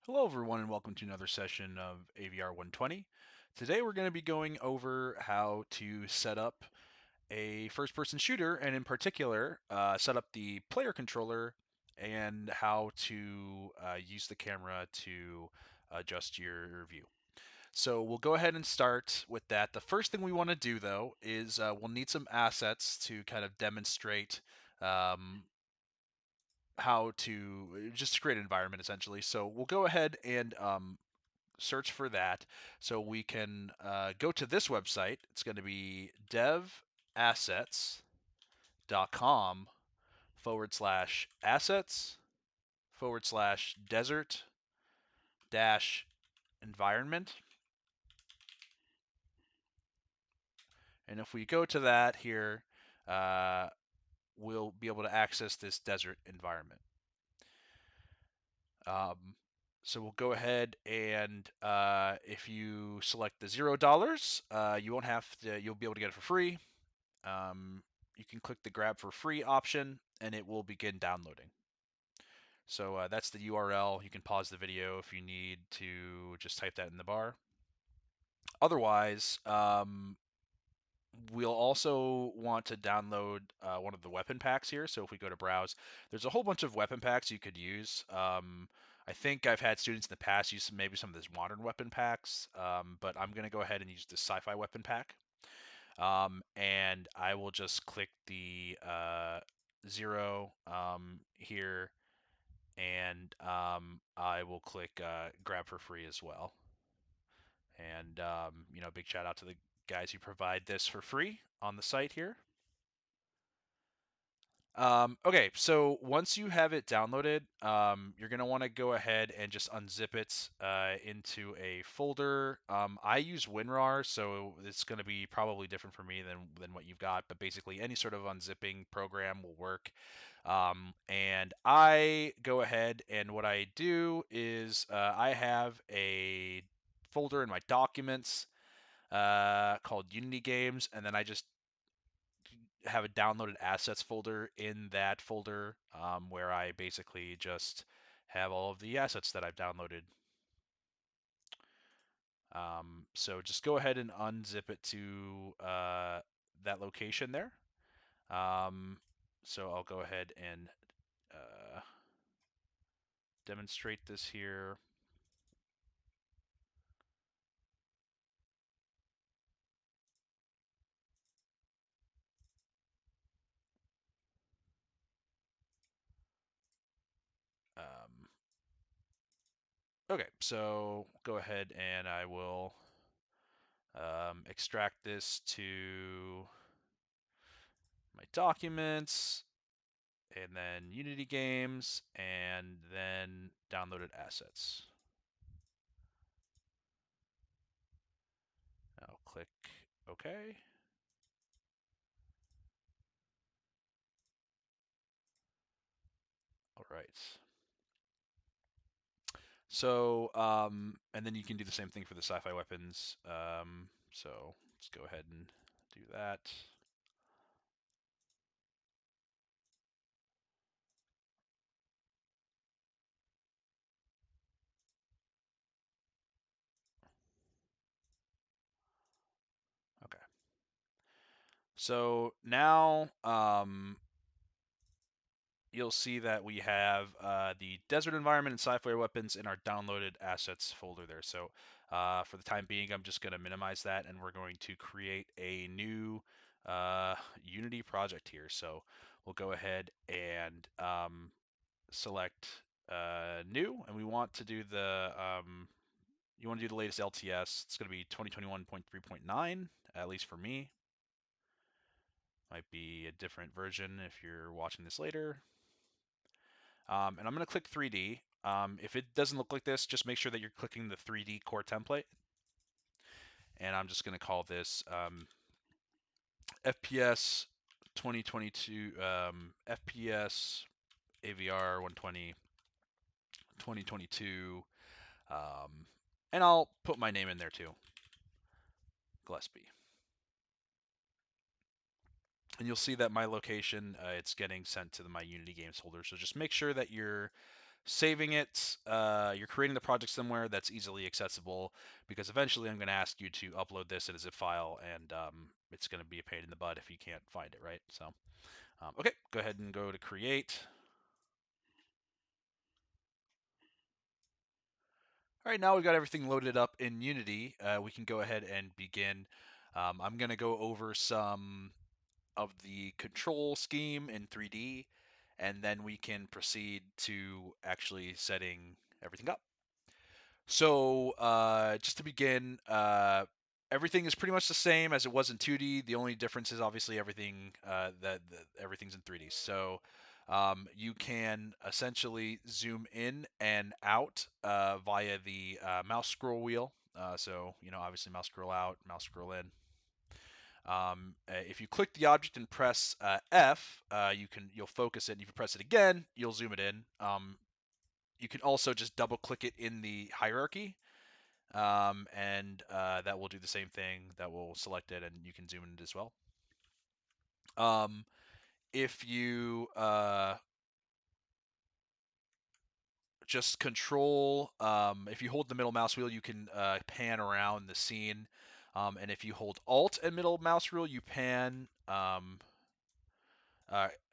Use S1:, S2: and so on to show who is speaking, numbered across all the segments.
S1: Hello everyone and welcome to another session of AVR120. Today we're going to be going over how to set up a first-person shooter and in particular set up the player controller and how to use the camera to adjust your view. So we'll go ahead and start with that. The first thing we want to do though is we'll need some assets to kind of demonstrate um, how to just create an environment essentially. So we'll go ahead and search for that. So we can go to this website. It's going to be devassets.com/assets /desert dash environment. And if we go to that here, uh, we'll be able to access this desert environment. Um, so we'll go ahead and if you select the $0, you won't have to. You'll be able to get it for free. You can click the grab for free option, and it will begin downloading. So that's the URL. You can pause the video if you need to just type that in the bar. Otherwise, we'll also want to download one of the weapon packs here. So if we go to browse, there's a whole bunch of weapon packs you could use. I think I've had students in the past use maybe some of these modern weapon packs, but I'm going to go ahead and use the sci-fi weapon pack. And I will just click the 0 here, and I will click grab for free as well. And big shout out to the guys who provide this for free on the site here. Okay, so once you have it downloaded, you're going to want to go ahead and just unzip it into a folder. I use WinRAR, so it's going to be probably different for me than what you've got, but basically any sort of unzipping program will work. And I go ahead and what I do is I have a folder in my documents called Unity Games, and then I just have a downloaded assets folder in that folder where I basically just have all of the assets that I've downloaded. So just go ahead and unzip it to that location there. So I'll go ahead and demonstrate this here. Um, okay, so go ahead and I will extract this to my documents, and then Unity Games, and then downloaded assets. I'll click OK. All right. So, and then you can do the same thing for the sci-fi weapons. So let's go ahead and do that. Okay. So now you'll see that we have the desert environment and sci-fi weapons in our downloaded assets folder there. So for the time being, I'm just going to minimize that, and we're going to create a new Unity project here. So we'll go ahead and select new, and we want to do you want to do the latest LTS. It's going to be 2021.3.9, at least for me. Might be a different version if you're watching this later. And I'm going to click 3D. If it doesn't look like this, just make sure that you're clicking the 3D core template. And I'm just going to call this FPS 2022 FPS AVR 120 2022. And I'll put my name in there too, Gillespie. And you'll see that my location, it's getting sent to my Unity Games folder. So just make sure that you're saving it. You're creating the project somewhere that's easily accessible, because eventually I'm going to ask you to upload this in a zip file, and it's going to be a pain in the butt if you can't find it, right? So, okay, go ahead and go to create. All right, now we've got everything loaded up in Unity. We can go ahead and begin. I'm going to go over some of the control scheme in 3D, and then we can proceed to actually setting everything up. So just to begin, everything is pretty much the same as it was in 2D. The only difference is obviously everything that everything's in 3D. So you can essentially zoom in and out via the mouse scroll wheel. So obviously mouse scroll out, mouse scroll in. If you click the object and press F, you'll focus it. And if you press it again, you'll zoom it in. You can also just double click it in the hierarchy, and that will do the same thing. That will select it, and you can zoom in it as well. If you just control, if you hold the middle mouse wheel, you can pan around the scene. And if you hold Alt and middle mouse wheel, you pan.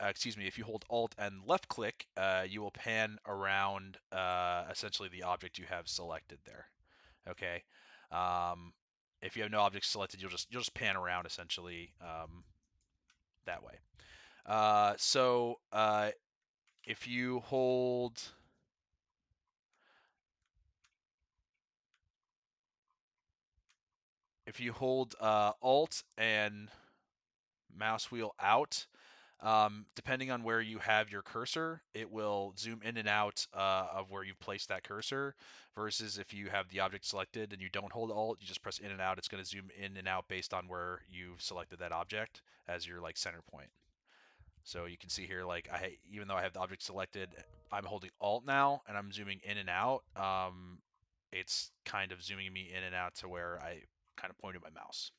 S1: Excuse me, if you hold Alt and left click, you will pan around essentially the object you have selected there. Okay. Um, if you have no object selected, you'll just pan around essentially that way. So if you hold Alt and mouse wheel out, depending on where you have your cursor, it will zoom in and out of where you've placed that cursor, versus if you have the object selected and you don't hold Alt, you just press in and out, it's going to zoom in and out based on where you've selected that object as your center point. So you can see here, even though I have the object selected, I'm holding Alt now and I'm zooming in and out. It's kind of zooming me in and out to where I kind of pointed my mouse.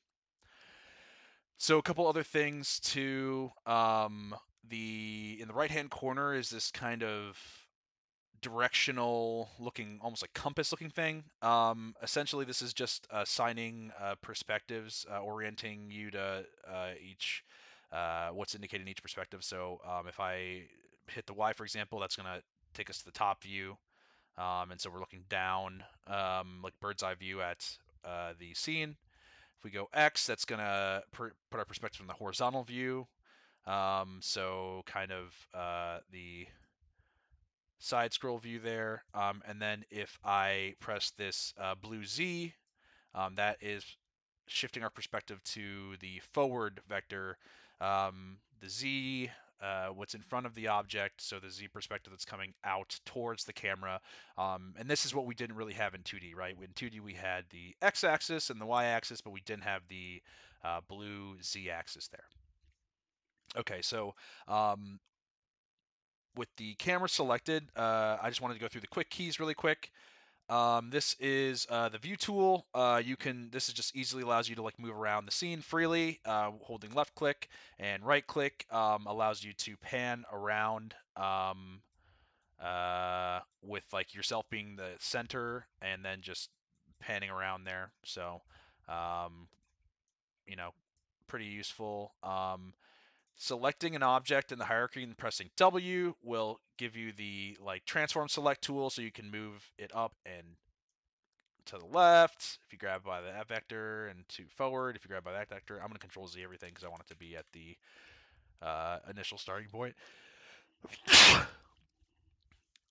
S1: So a couple other things too. In the right hand corner is this kind of directional looking, almost like compass looking thing. Essentially, this is just assigning perspectives, orienting you to each what's indicated in each perspective. So if I hit the Y, for example, that's going to take us to the top view. And so we're looking down, like bird's eye view at the scene. If we go X, that's going to put our perspective in the horizontal view. So kind of the side scroll view there. And then if I press this blue Z, that is shifting our perspective to the forward vector. The Z, what's in front of the object, so the Z perspective that's coming out towards the camera. And this is what we didn't really have in 2D, right? In 2D, we had the X-axis and the Y-axis, but we didn't have the blue Z-axis there. Okay, so with the camera selected, I just wanted to go through the quick keys really quick. This is the view tool. This is just easily allows you to move around the scene freely. Holding left click and right click allows you to pan around with yourself being the center, and then just panning around there. So, um, you know, pretty useful. Selecting an object in the hierarchy and pressing W will give you the transform select tool, so you can move it up and to the left. If you grab by that vector, and to forward, if you grab by that vector. I'm going to control Z everything because I want it to be at the initial starting point.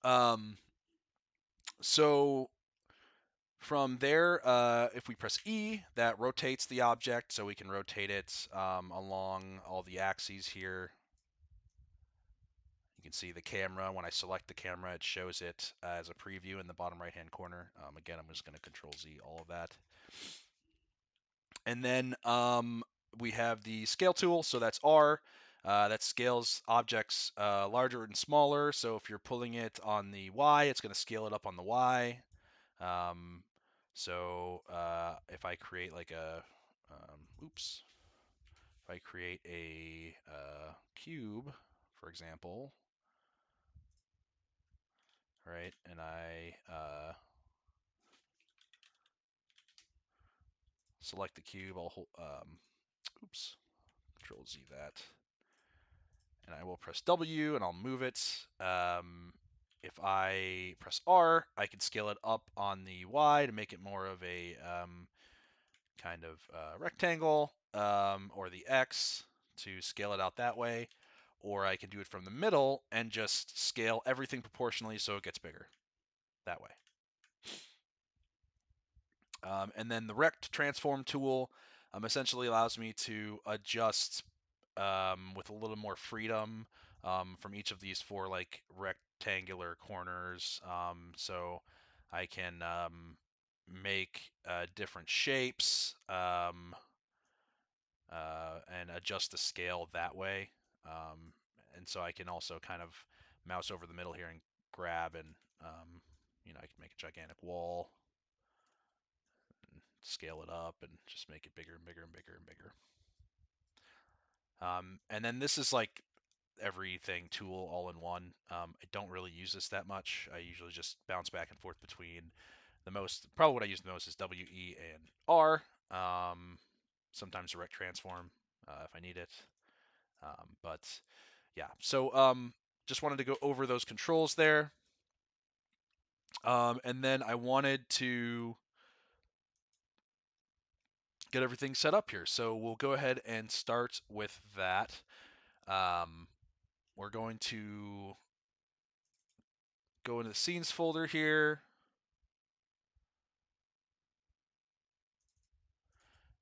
S1: um, so from there, if we press E, that rotates the object, so we can rotate it along all the axes here. You can see the camera. When I select the camera, it shows it as a preview in the bottom right-hand corner. Again, I'm just going to control Z all of that. And then we have the scale tool, so that's R. That scales objects larger and smaller. So if you're pulling it on the Y, it's going to scale it up on the Y. So if I create if I create a cube, for example, right? And I select the cube. I'll hold, oops, Control Z that, and I will press W and I'll move it. If I press R, I can scale it up on the Y to make it more of a kind of rectangle, or the X to scale it out that way. Or I can do it from the middle and just scale everything proportionally so it gets bigger that way. And then the rect transform tool essentially allows me to adjust with a little more freedom from each of these four like rectangular corners. So I can make different shapes and adjust the scale that way. And so I can also kind of mouse over the middle here and grab and I can make a gigantic wall and scale it up and just make it bigger and bigger and bigger and bigger. And then this is like everything tool all in one. I don't really use this that much. I usually just bounce back and forth between probably what I use the most is W, E, and R. Sometimes direct transform if I need it. But yeah, so just wanted to go over those controls there. And then I wanted to get everything set up here. So we'll go ahead and start with that. We're going to go into the scenes folder here.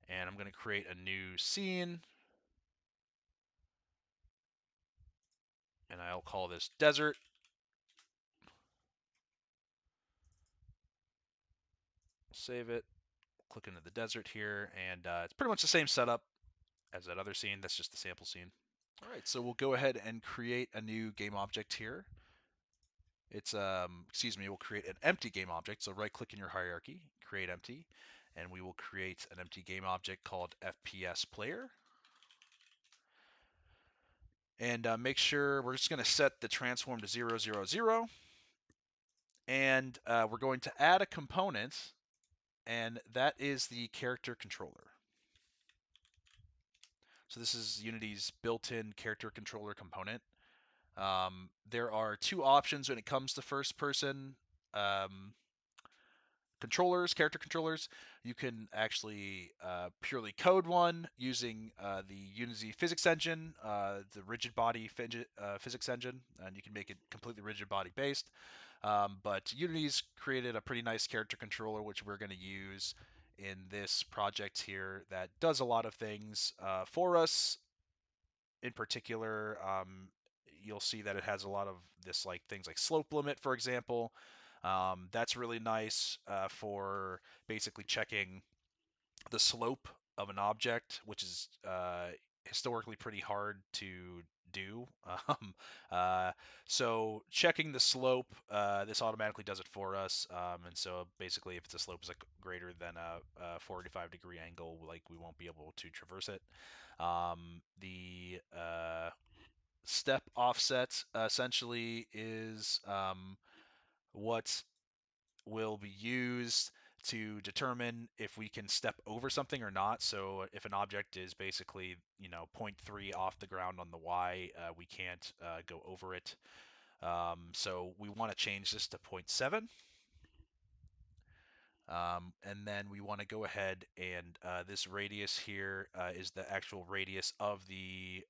S1: And I'm going to create a new scene. And I'll call this desert. Save it. Click into the desert here. And it's pretty much the same setup as that other scene. That's just the sample scene. All right, so we'll go ahead and create a new game object here. It's, we'll create an empty game object. So right click in your hierarchy, create empty, and we will create an empty game object called FPS player. And make sure we're just going to set the transform to 0, 0, 0. And we're going to add a component, and that is the character controller. So this is Unity's built-in character controller component. There are two options when it comes to first-person character controllers. You can actually purely code one using the Unity physics engine, the rigid body physics engine, and you can make it completely rigid body based. But Unity's created a pretty nice character controller, which we're going to use in this project here that does a lot of things for us. In particular, you'll see that it has a lot of this like things like slope limit, for example. That's really nice for basically checking the slope of an object, which is historically pretty hard to do. Um, uh, so checking the slope, this automatically does it for us. And so basically, if the slope is like greater than a 45-degree angle, like we won't be able to traverse it. The step offset essentially is what will be used to determine if we can step over something or not. So if an object is basically, 0.3 off the ground on the Y, we can't go over it. So we want to change this to 0.7. And then we want to go ahead and this radius here is the actual radius of the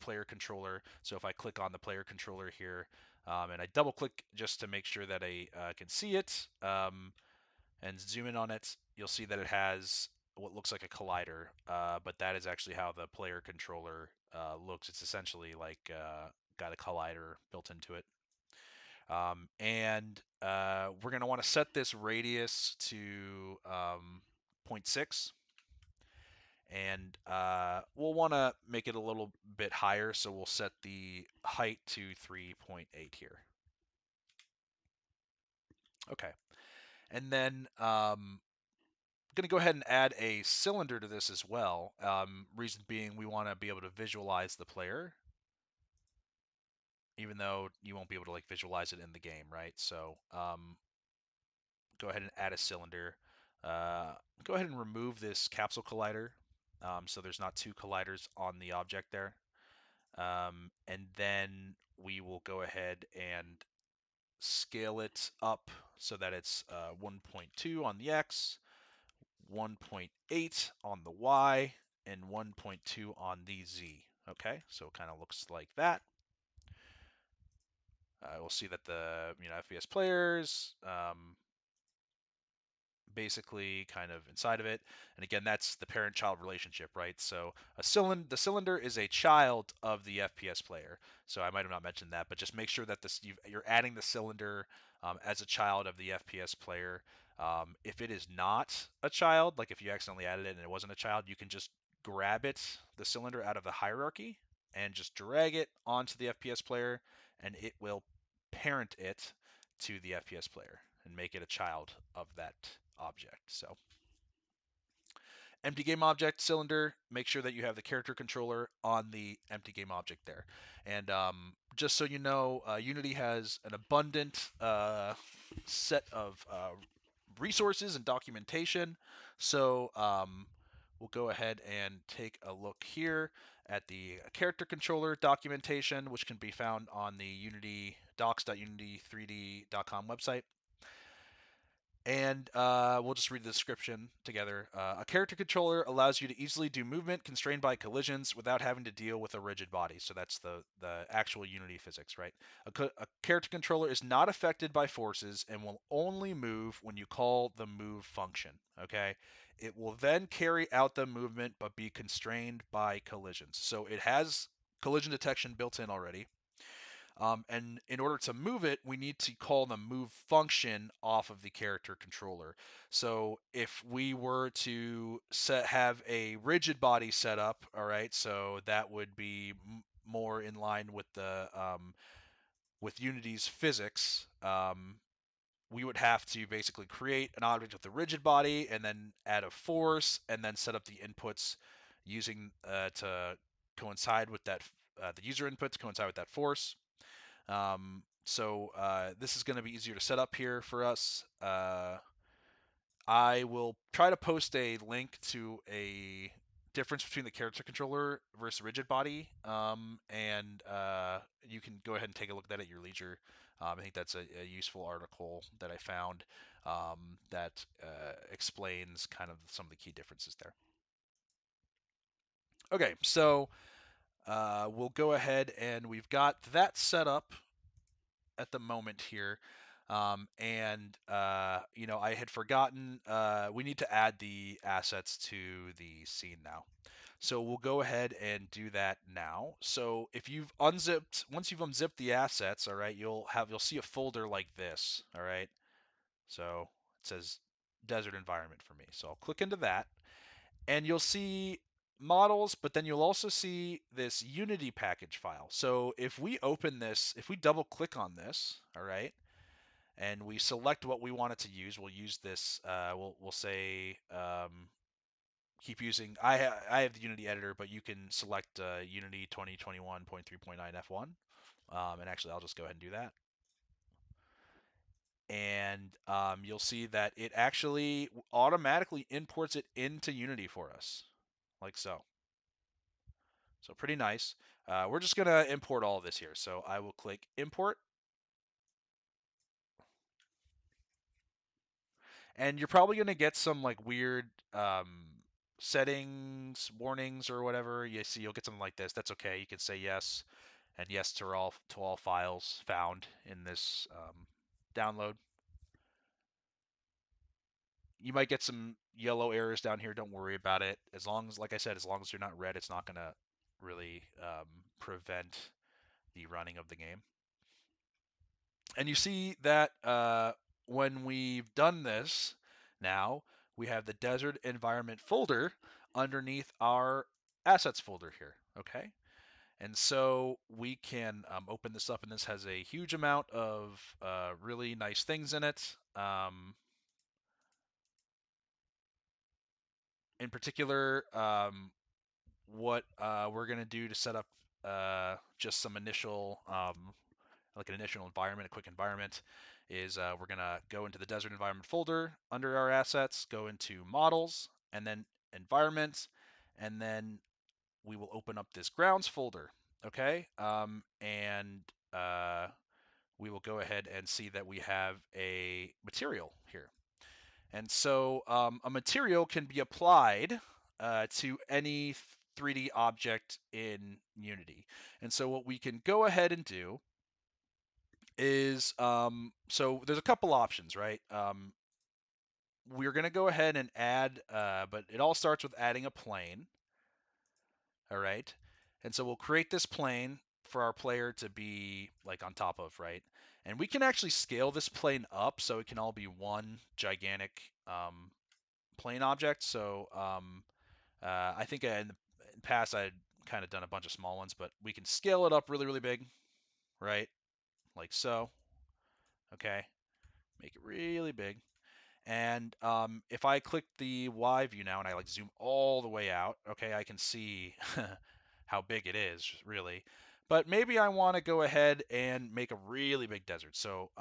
S1: player controller. So if I click on the player controller here and I double click just to make sure that I can see it and zoom in on it, you'll see that it has what looks like a collider, but that is actually how the player controller looks. It's essentially like got a collider built into it. And we're going to want to set this radius to 0.6. And we'll want to make it a little bit higher, so we'll set the height to 3.8 here. Okay. And then I'm going to go ahead and add a cylinder to this as well. Reason being, we want to be able to visualize the player. even though you won't be able to like visualize it in the game, right? So go ahead and add a cylinder. Uh, Go ahead and remove this capsule collider, so there's not two colliders on the object there. And then we will go ahead and scale it up so that it's 1.2 on the X, 1.8 on the Y, and 1.2 on the Z. Okay, so it kind of looks like that. We'll see that the FPS players basically kind of inside of it. And again, that's the parent-child relationship, right? So the cylinder is a child of the FPS player. So I might have not mentioned that, but just make sure that you're adding the cylinder as a child of the FPS player. If it is not a child, like if you accidentally added it and it wasn't a child, you can just grab the cylinder out of the hierarchy, and just drag it onto the FPS player, and it will parent it to the FPS player and make it a child of that object. So empty game object cylinder, make sure that you have the character controller on the empty game object there. And just so you know, Unity has an abundant set of resources and documentation. So we'll go ahead and take a look here at the character controller documentation, which can be found on the Unity docs.unity3d.com website. And we'll just read the description together. A character controller allows you to easily do movement constrained by collisions without having to deal with a rigid body. So that's the actual Unity physics, right? A character controller is not affected by forces and will only move when you call the move function. Okay, it will then carry out the movement but be constrained by collisions. So it has collision detection built in already. And in order to move it, we need to call the move function off of the character controller. So if we were to have a rigid body set up, all right, so that would be more in line with Unity's physics. We would have to basically create an object with a rigid body and then add a force and then set up the inputs using to coincide with that the user input to coincide with that force. This is going to be easier to set up here for us. I will try to post a link to a difference between the character controller versus rigid body, and you can go ahead and take a look at that at your leisure. I think that's a useful article that I found that explains kind of some of the key differences there. Okay, so we'll go ahead and we've got that set up at the moment here. I had forgotten, we need to add the assets to the scene now. So we'll go ahead and do that now. So if you've once you've unzipped the assets, all right, you'll see a folder like this, all right? So it says desert environment for me. So I'll click into that, and you'll see models, but then you'll also see this Unity package file. So if we open this, if we double click on this, all right, and we select what we want it to use, we'll use this. We'll say keep using. I have the Unity editor, but you can select Unity 2021.3.9 F1, and actually I'll just go ahead and do that. And you'll see that it actually automatically imports it into Unity for us, like so. So pretty nice. We're just going to import all of this here. So I will click import. And you're probably going to get some like weird settings, warnings, or whatever. You see, you'll get something like this. That's okay. You can say yes and yes to all files found in this download. You might get some yellow errors down here. Don't worry about it. As long as, like I said, as long as you're not red, it's not going to really prevent the running of the game. And you see that when we've done this, now we have the desert environment folder underneath our assets folder here. Okay. And so we can open this up, and this has a huge amount of really nice things in it. In particular, what we're going to do to set up just some initial like an initial environment, a quick environment, is we're going to go into the desert environment folder under our assets, go into models, and then environment, and then we will open up this grounds folder, okay? And we will go ahead and see that we have a material here. And so a material can be applied to any 3D object in Unity. And so what we can go ahead and do is, so there's a couple options, right? We're going to go ahead and add, but it all starts with adding a plane, all right? And so we'll create this plane for our player to be like on top of, right? And we can actually scale this plane up so it can all be one gigantic plane object. So I think in the past I had kind of done a bunch of small ones, but we can scale it up really, really big, right? Like so. Okay, make it really big. And if I click the Y view now and I like zoom all the way out, okay, I can see how big it is, really. But maybe I want to go ahead and make a really big desert. So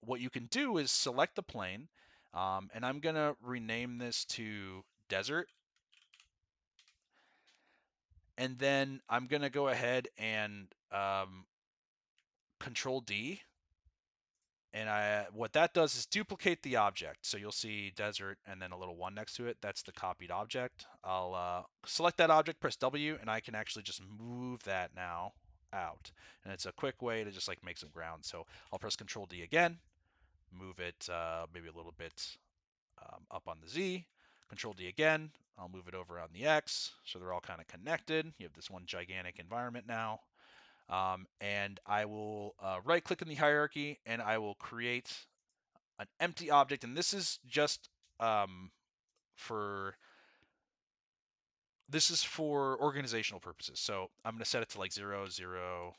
S1: what you can do is select the plane, and I'm going to rename this to desert. And then I'm going to go ahead and Control D. And what that does is duplicate the object. So you'll see desert and then a little one next to it. That's the copied object. I'll select that object, press W, and I can actually just move that now out. And it's a quick way to just like make some ground. So I'll press Control D again, move it maybe a little bit up on the Z. Control D again. I'll move it over on the X. So they're all kind of connected. You have this one gigantic environment now. And I will right click in the hierarchy and I will create an empty object. And this is just um, for organizational purposes. So I'm going to set it to like 0, 0,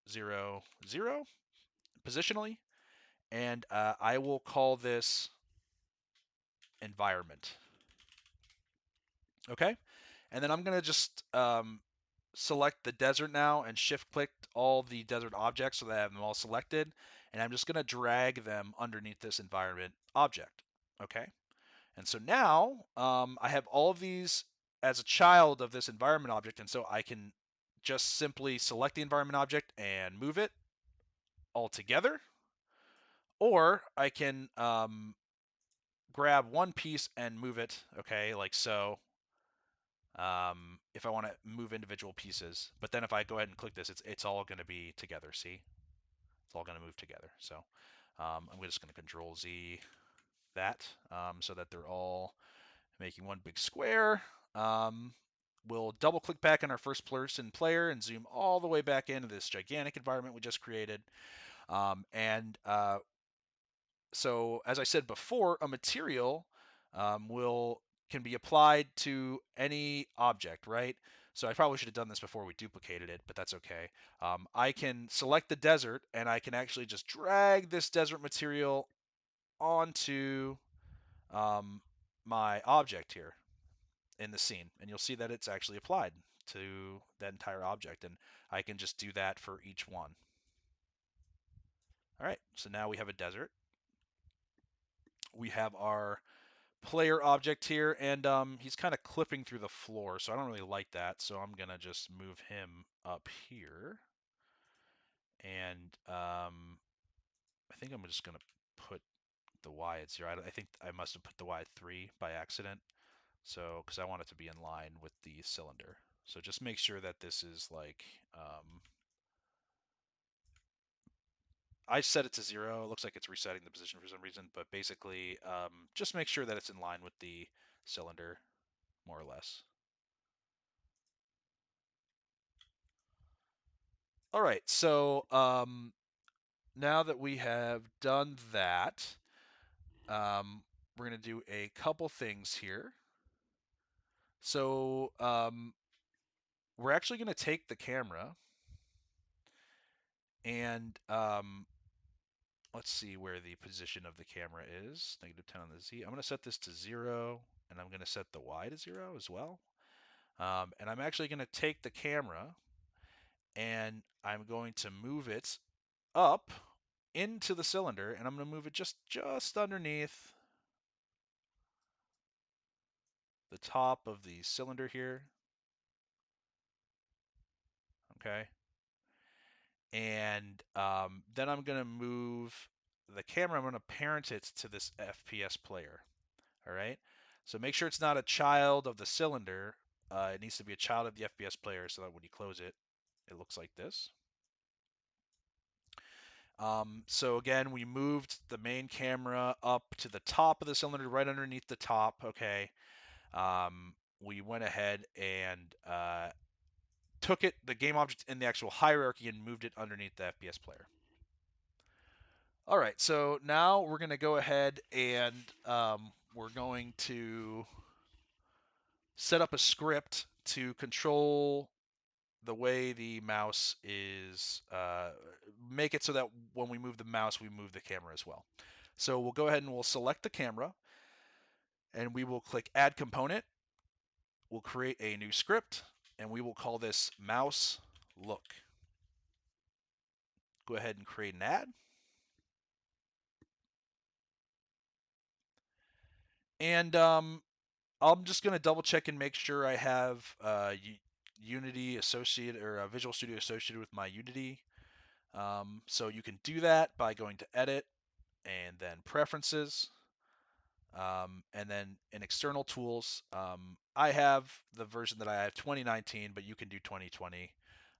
S1: 0, 0 positionally. And I will call this environment. Okay. And then I'm going to just select the desert now and shift click all the desert objects so that I have them all selected. And I'm just going to drag them underneath this environment object. Okay. And so now I have all of these as a child of this environment object. And so I can just simply select the environment object and move it all together. Or I can grab one piece and move it, okay, like so. If I want to move individual pieces. But then if I go ahead and click this, it's all going to be together, see? It's all going to move together. So I'm just going to Control Z that so that they're all making one big square. We'll double click back on our first person player and zoom all the way back into this gigantic environment we just created. So as I said before, a material can be applied to any object, right? So I probably should have done this before we duplicated it, but that's okay. I can select the desert, and I can actually just drag this desert material onto my object here in the scene, and you'll see that it's actually applied to that entire object, and I can just do that for each one. All right, so now we have a desert. We have our player object here, and he's kind of clipping through the floor, so I don't really like that. So I'm gonna just move him up here, and I think I'm just gonna put the Y at 0. I think I must have put the Y at 3 by accident, so because I want it to be in line with the cylinder. So just make sure that this is like I set it to 0. It looks like it's resetting the position for some reason, but basically just make sure that it's in line with the cylinder, more or less. All right, so now that we have done that, we're going to do a couple things here. So we're actually going to take the camera and let's see where the position of the camera is. -10 on the Z. I'm going to set this to 0, and I'm going to set the Y to 0 as well. And I'm actually going to take the camera and I'm going to move it up into the cylinder, and I'm going to move it just underneath the top of the cylinder here. Okay. And then I'm going to move the camera. I'm going to parent it to this FPS player. All right. So make sure it's not a child of the cylinder. It needs to be a child of the FPS player so that when you close it, it looks like this. So again, we moved the main camera up to the top of the cylinder, right underneath the top. Okay. We went ahead and took it, the game object in the actual hierarchy, and moved it underneath the FPS player. All right, so now we're going to go ahead and we're going to set up a script to control the way the mouse is, make it so that when we move the mouse, we move the camera as well. So we'll go ahead and we'll select the camera, and we will click Add Component. We'll create a new script, and we will call this Mouse Look. Go ahead and create an add. And I'm just going to double check and make sure I have Unity associated, or Visual Studio associated with my Unity. So you can do that by going to Edit and then Preferences. And then in external tools, I have the version that I have 2019, but you can do 2020.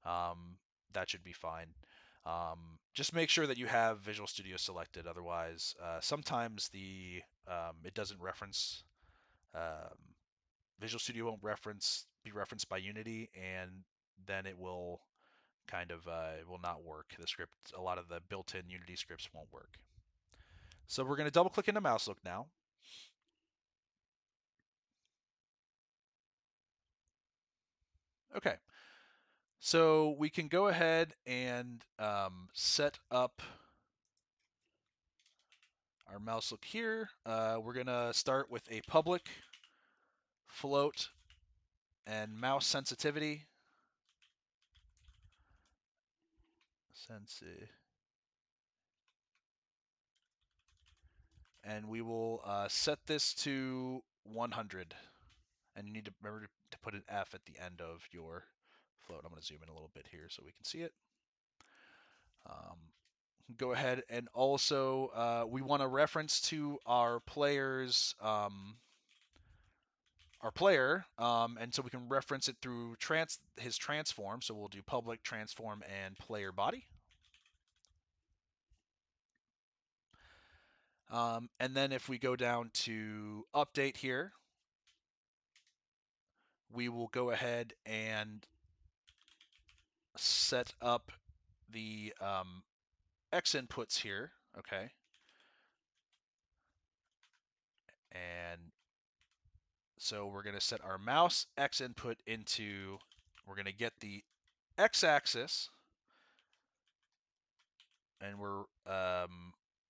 S1: That should be fine. Just make sure that you have Visual Studio selected. Otherwise, sometimes it doesn't reference. Visual Studio won't be referenced by Unity, and then it will kind of it will not work. The script, a lot of the built-in Unity scripts won't work. So we're going to double click into Mouse Look now. Okay, so we can go ahead and set up our mouse look here. We're going to start with a public float and mouse sensitivity. And we will set this to 100. And you need to remember to put an F at the end of your float. I'm going to zoom in a little bit here so we can see it. Go ahead and also we want to reference to our player's and so we can reference it through his transform. So we'll do public transform and player body. And then if we go down to update here, we will go ahead and set up the X inputs here, okay? And so we're going to set our mouse X input into, we're going to get the X axis, and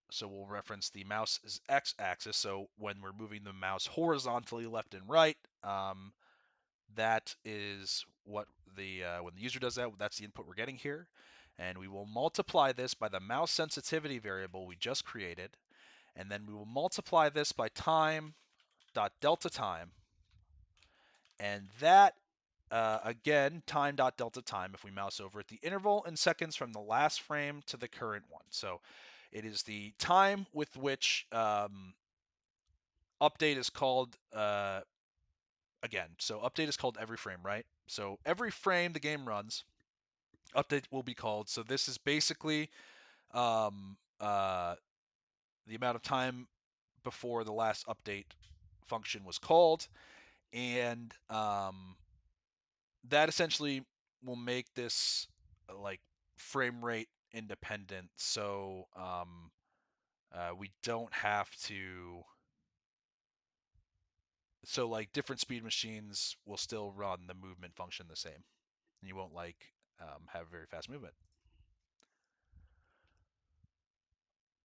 S1: so we'll reference the mouse's X axis. So when we're moving the mouse horizontally left and right, that is what when the user does that, that's the input we're getting here. And we will multiply this by the mouse sensitivity variable we just created. And then we will multiply this by time.delta time. And that, again, time.delta time, if we mouse over it, the interval in seconds from the last frame to the current one. So it is the time with which update is called, again, so update is called every frame, right? So every frame the game runs, update will be called. So this is basically the amount of time before the last update function was called. And that essentially will make this like frame rate independent. So we don't have to. So like different speed machines will still run the movement function the same. And you won't like have very fast movement.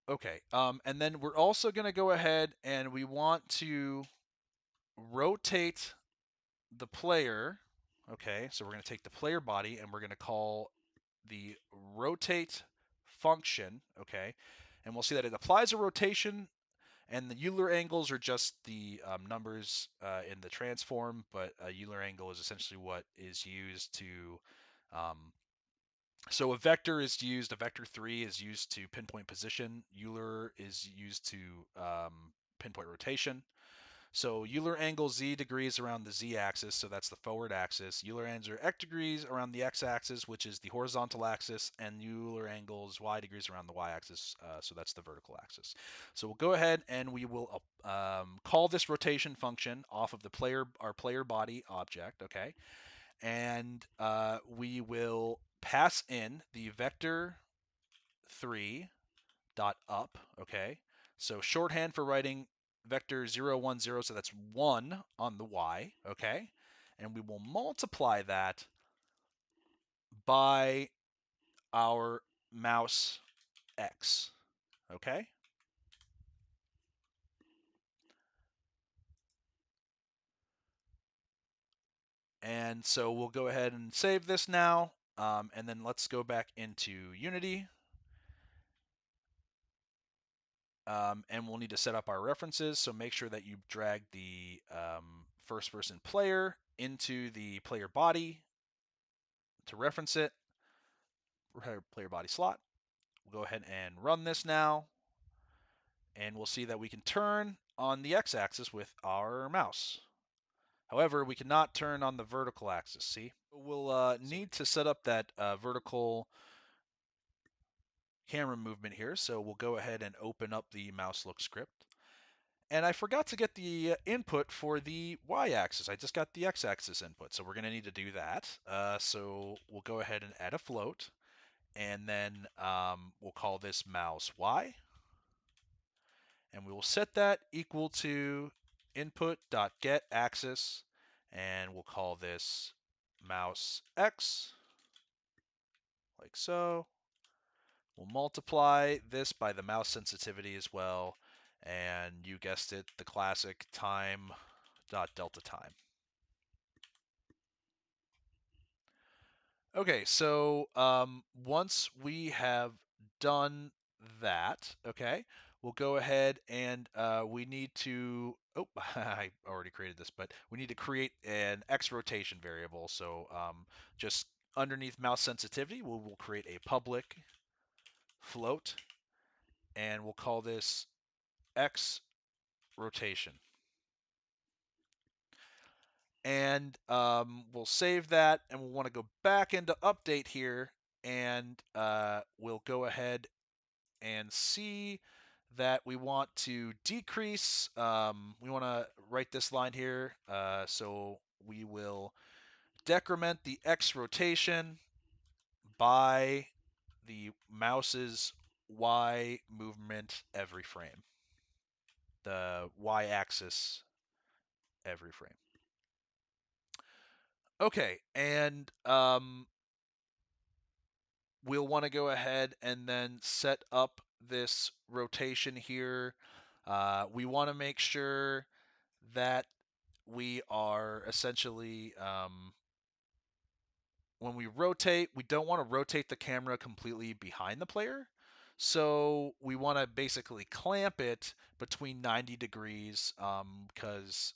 S1: Okay, and then we're also going to go ahead and we want to rotate the player. Okay, so we're going to take the player body and we're going to call the rotate function, okay, and we'll see that it applies a rotation, and the Euler angles are just the numbers in the transform, but a Euler angle is essentially what is used to so a vector 3 is used to pinpoint position. Euler is used to pinpoint rotation. So Euler angle z degrees around the z-axis, so that's the forward axis. Euler angles are x degrees around the x-axis, which is the horizontal axis, and Euler angles y degrees around the y-axis, so that's the vertical axis. So we'll go ahead and we will call this rotation function off of our player body object, okay? And we will pass in the vector 3 dot up, okay? So shorthand for writing vector 0, 1, 0, so that's 1 on the y, okay? And we will multiply that by our mouse x, okay? And so we'll go ahead and save this now, and then let's go back into Unity. And we'll need to set up our references, so make sure that you drag the first-person player into the player body to reference it, player body slot. We'll go ahead and run this now, and we'll see that we can turn on the x-axis with our mouse. However, we cannot turn on the vertical axis, see? We'll need to set up that vertical camera movement here, so we'll go ahead and open up the mouse look script. And I forgot to get the input for the y-axis. I just got the x-axis input, so we're going to need to do that. So we'll go ahead and add a float, and then we'll call this mouse y. And we will set that equal to input.getAxis, and we'll call this mouse x, like so. We'll multiply this by the mouse sensitivity as well, and you guessed it, the classic time.delta time. Okay, so once we have done that, okay, we'll go ahead and we need to, oh, I already created this, but we need to create an X rotation variable. So just underneath mouse sensitivity, we'll create a public float, and we'll call this X rotation. And we'll save that, and we'll want to go back into update here, and we'll go ahead and see that we want to decrease, we want to write this line here, so we will decrement the X rotation by the mouse's Y movement every frame, the Y axis every frame. Okay, and we'll want to go ahead and then set up this rotation here. We want to make sure that we are essentially, when we rotate, we don't want to rotate the camera completely behind the player. So we want to basically clamp it between 90 degrees because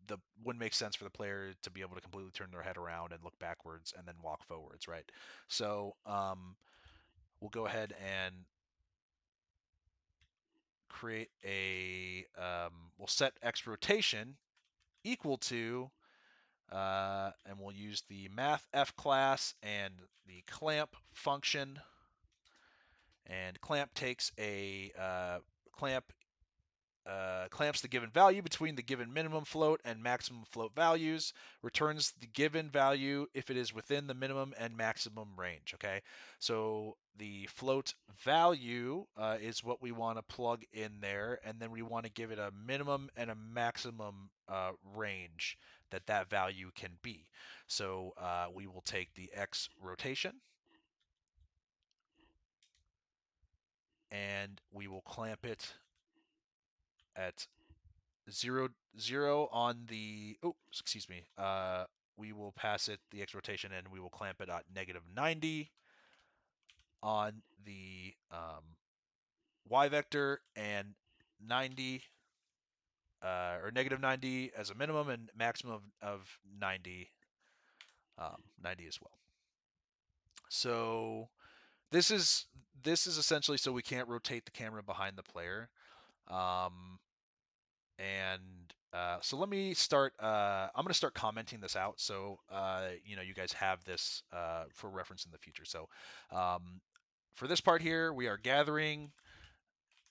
S1: the wouldn't make sense for the player to be able to completely turn their head around and look backwards and then walk forwards, right? So we'll go ahead and create a, we'll set X rotation equal to, and we'll use the mathf class and the clamp function. And clamp takes a clamps the given value between the given minimum float and maximum float values, returns the given value if it is within the minimum and maximum range, okay? So the float value is what we want to plug in there, and then we want to give it a minimum and a maximum range that value can be. So we will take the X rotation, and we will clamp it at 0, 0 on the, oh, excuse me, we will pass it the X rotation, and we will clamp it at -90 on the y vector and 90 or negative 90 as a minimum and maximum of 90, 90 as well. So this is essentially so we can't rotate the camera behind the player. So let me start. I'm going to start commenting this out, so you guys have this for reference in the future. So for this part here, we are gathering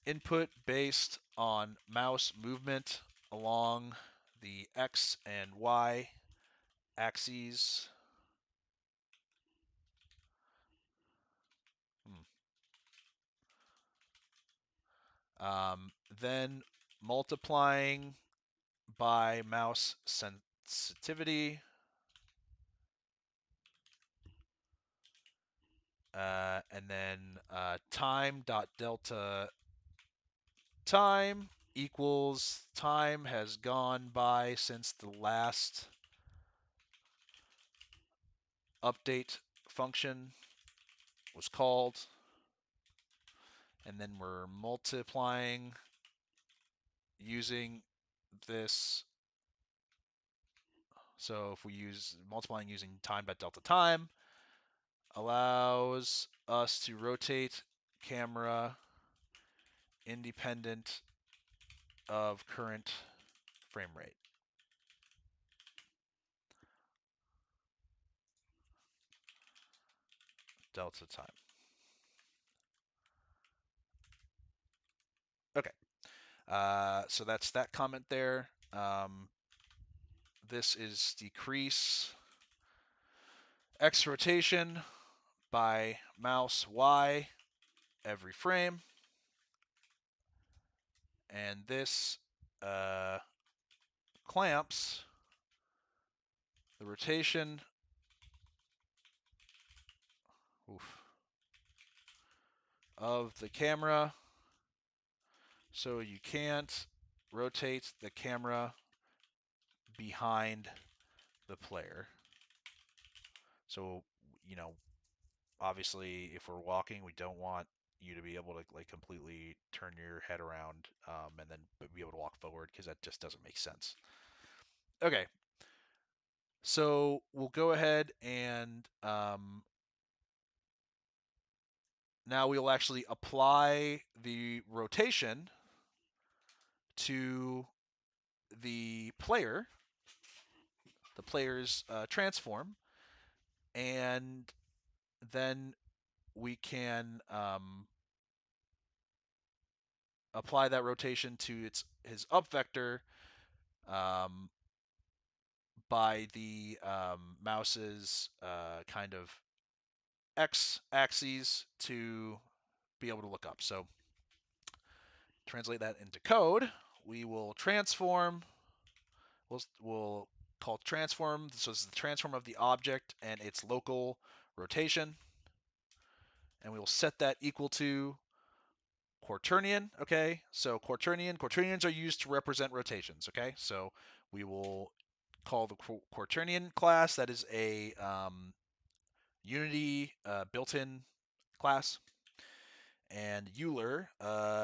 S1: input based on mouse movement along the X and Y axes. Then multiplying by mouse sensitivity, and then time dot delta time equals time has gone by since the last update function was called, and then we're multiplying using this. So if we use multiplying using time dot delta time allows us to rotate camera independent of current frame rate. Delta time. Okay, so that's that comment there. This is decrease X rotation by mouse Y every frame. And this clamps the rotation of the camera, so you can't rotate the camera behind the player. So, obviously, if we're walking, we don't want you to be able to completely turn your head around and then be able to walk forward, because that just doesn't make sense. Okay, so we'll go ahead and now we'll actually apply the rotation to the player's transform, and then we can apply that rotation to his up vector by the mouse's kind of X axes to be able to look up. So translate that into code. We will transform. We'll call transform. So this is the transform of the object and its local rotation. And we will set that equal to quaternion. Okay, so quaternions are used to represent rotations. Okay, so we will call the quaternion class. That is a Unity built-in class. And Euler,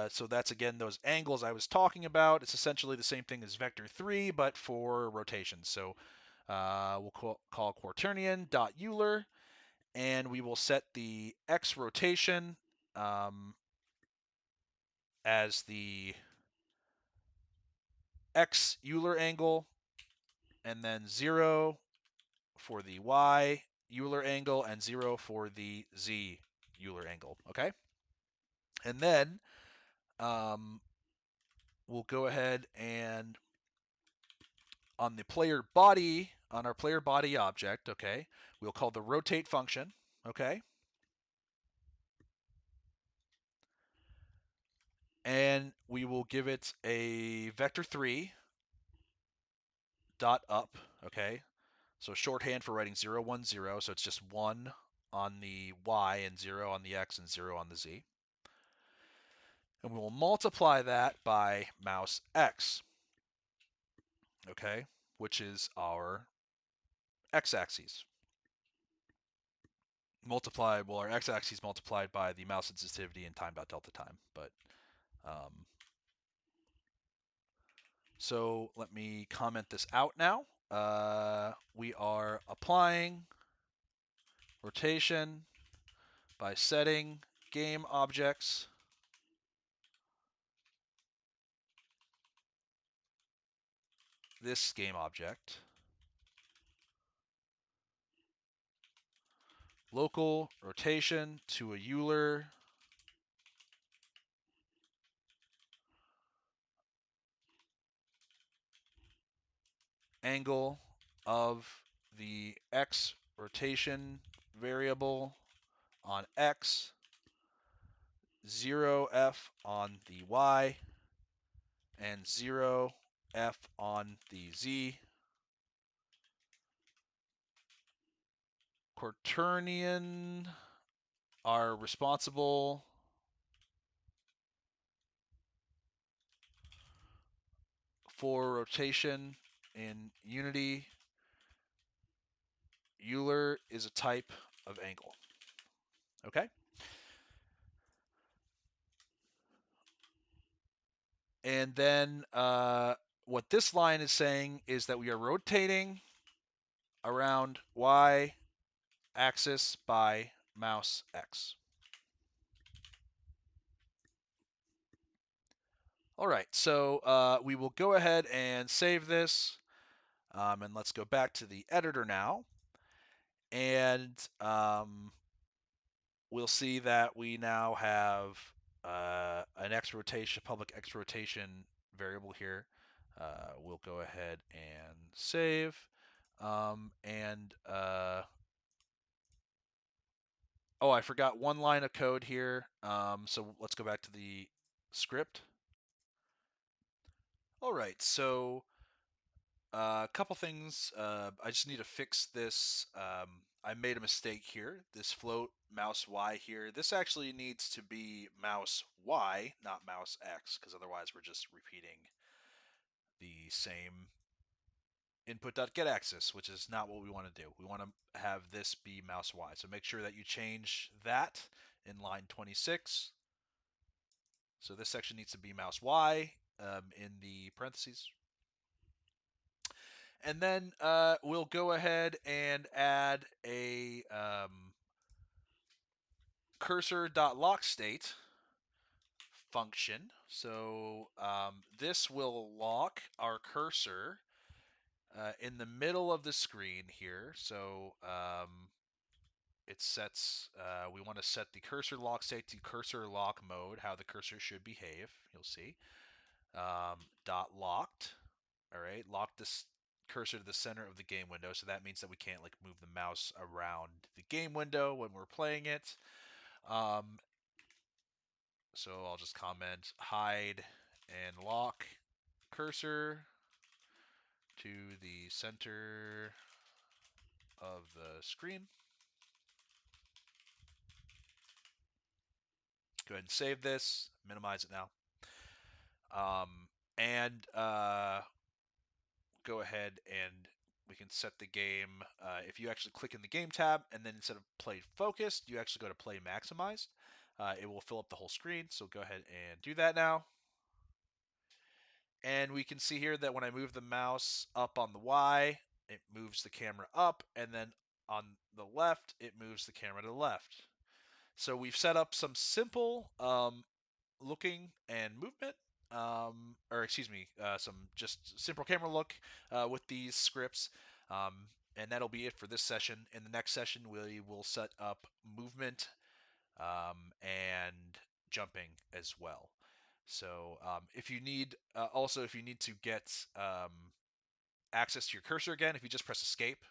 S1: so that's again those angles I was talking about. It's essentially the same thing as vector 3, but for rotations. So we'll call quaternion.Euler, and we will set the x rotation as the x Euler angle, and then 0 for the y Euler angle, and 0 for the z Euler angle. Okay, and then we'll go ahead and on our player body object, okay, we'll call the rotate function, okay, and we will give it a vector 3 dot up, okay, so shorthand for writing 0, 1, 0, so it's just 1 on the y and 0 on the x and 0 on the z. And we will multiply that by mouse x, okay, which is our x-axis. multiplied, well, our x-axis multiplied by the mouse sensitivity and time.delta time. But so let me comment this out now. We are applying rotation by setting game objects this game object local rotation to a Euler angle of the x rotation variable on x, 0f on the y, and 0f on the z. Quaternion are responsible for rotation in unity. Euler is a type of angle. Okay? And then what this line is saying is that we are rotating around y axis by mouse x. All right, so we will go ahead and save this. And let's go back to the editor now. And we'll see that we now have an x rotation, public x rotation variable here. We'll go ahead and save. Oh, I forgot one line of code here. So let's go back to the script. All right, so a couple things. I just need to fix this. I made a mistake here. This float mouse Y here. This actually needs to be mouse Y, not mouse X, because otherwise we're just repeating the same input.getAxis, which is not what we want to do. We want to have this be mouse Y. So make sure that you change that in line 26. So this section needs to be mouse Y in the parentheses. And then we'll go ahead and add a cursor.lockState function. So this will lock our cursor in the middle of the screen here. So it sets, we want to set the cursor lock state to cursor lock mode, how the cursor should behave. You'll see. Dot locked. All right, lock this cursor to the center of the game window. So that means that we can't like move the mouse around the game window when we're playing it. So I'll just comment hide and lock cursor to the center of the screen. Go ahead and save this, minimize it now. And go ahead and we can set the game. If you actually click in the game tab and then instead of play focused, you actually go to play maximized. It will fill up the whole screen. So go ahead and do that now. And we can see here that when I move the mouse up on the Y, it moves the camera up, and then on the left, it moves the camera to the left. So we've set up some simple looking and movement, some just simple camera look with these scripts. And that'll be it for this session. In the next session, we will set up movement and jumping as well. So if you need, if you need to get access to your cursor again, if you just press escape,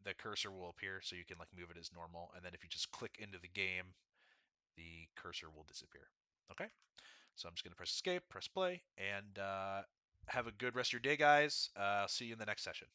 S1: the cursor will appear so you can like move it as normal. And then if you just click into the game, the cursor will disappear. Okay. So I'm just going to press escape, press play, and have a good rest of your day, guys. See you in the next session.